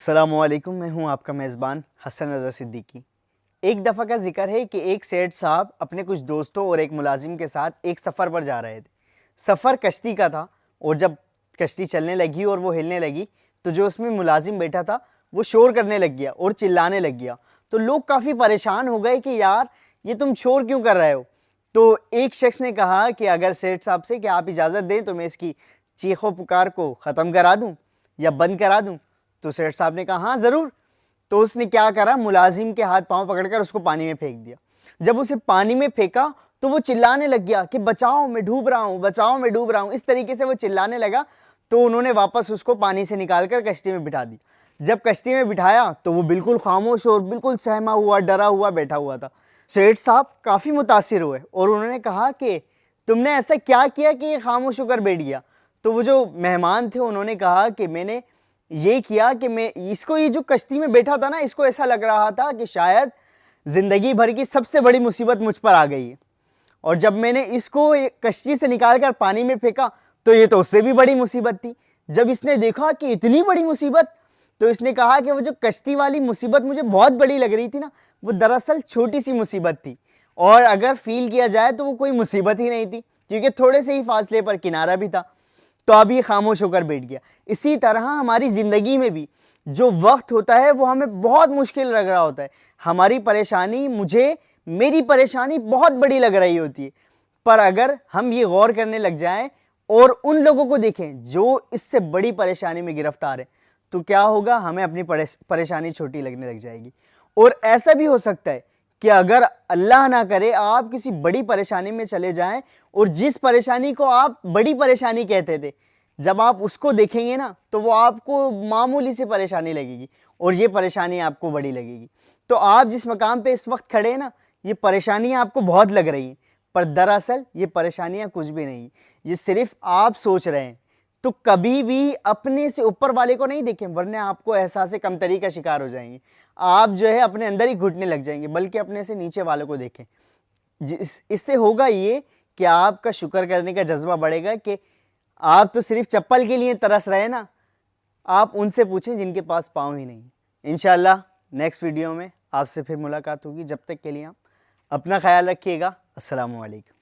अस्सलामुअलैकुम, मैं हूं आपका मेज़बान हसन रज़ा सिद्दीकी। एक दफ़ा का ज़िक्र है कि एक सेठ साहब अपने कुछ दोस्तों और एक मुलाजिम के साथ एक सफ़र पर जा रहे थे। सफ़र कश्ती का था और जब कश्ती चलने लगी और वो हिलने लगी तो जो उसमें मुलाजिम बैठा था वो शोर करने लग गया और चिल्लाने लग गया। तो लोग काफ़ी परेशान हो गए कि यार ये तुम शोर क्यों कर रहे हो। तो एक शख्स ने कहा कि अगर सेठ साहब से कि आप इजाज़त दें तो मैं इसकी चीखों पुकार को ख़त्म करा दूँ या बंद करा दूँ। तो सेठ साहब ने कहा हाँ ज़रूर। तो उसने क्या करा, मुलाजिम के हाथ पांव पकड़कर उसको पानी में फेंक दिया। जब उसे पानी में फेंका तो वो चिल्लाने लग गया कि बचाओ मैं डूब रहा हूँ, बचाओ मैं डूब रहा हूँ। इस तरीके से वो चिल्लाने लगा। तो उन्होंने वापस उसको पानी से निकालकर कश्ती में बिठा दी। जब कश्ती में बिठाया तो वो बिल्कुल खामोश और बिल्कुल सहमा हुआ, डरा हुआ बैठा हुआ था। सेठ साहब काफ़ी मुतासिर हुए और उन्होंने कहा कि तुमने ऐसा क्या किया कि ये खामोश होकर बैठ गया। तो वो जो मेहमान थे उन्होंने कहा कि मैंने ये किया कि मैं इसको, ये जो कश्ती में बैठा था ना, इसको ऐसा लग रहा था कि शायद ज़िंदगी भर की सबसे बड़ी मुसीबत मुझ पर आ गई है। और जब मैंने इसको कश्ती से निकाल कर पानी में फेंका तो ये तो उससे भी बड़ी मुसीबत थी। जब इसने देखा कि इतनी बड़ी मुसीबत, तो इसने कहा कि वो जो कश्ती वाली मुसीबत मुझे बहुत बड़ी लग रही थी ना, वो दरअसल छोटी सी मुसीबत थी। और अगर फील किया जाए तो वो कोई मुसीबत ही नहीं थी, क्योंकि थोड़े से ही फासले पर किनारा भी था। तो अब ये खामोश होकर बैठ गया। इसी तरह हमारी ज़िंदगी में भी जो वक्त होता है वो हमें बहुत मुश्किल लग रहा होता है। हमारी परेशानी, मुझे मेरी परेशानी बहुत बड़ी लग रही होती है, पर अगर हम ये गौर करने लग जाएं और उन लोगों को देखें जो इससे बड़ी परेशानी में गिरफ्तार है, तो क्या होगा, हमें अपनी परेशानी छोटी लगने लग जाएगी। और ऐसा भी हो सकता है कि अगर अल्लाह ना करे आप किसी बड़ी परेशानी में चले जाएं और जिस परेशानी को आप बड़ी परेशानी कहते थे, जब आप उसको देखेंगे ना तो वो आपको मामूली सी परेशानी लगेगी और ये परेशानी आपको बड़ी लगेगी। तो आप जिस मकाम पे इस वक्त खड़े हैं ना, ये परेशानियां आपको बहुत लग रही हैं, पर दरअसल ये परेशानियां कुछ भी नहीं, ये सिर्फ आप सोच रहे हैं। तो कभी भी अपने से ऊपर वाले को नहीं देखें, वरना आपको एहसास कमतरी का शिकार हो जाएंगे। आप जो है अपने अंदर ही घुटने लग जाएंगे, बल्कि अपने से नीचे वालों को देखें। इससे होगा ये कि आपका शुक्र करने का जज्बा बढ़ेगा कि आप तो सिर्फ चप्पल के लिए तरस रहे ना, आप उनसे पूछें जिनके पास पाँव ही नहीं। इंशाल्लाह नेक्स्ट वीडियो में आपसे फिर मुलाकात होगी। जब तक के लिए आप अपना ख्याल रखिएगा। अस्सलामु अलैकुम।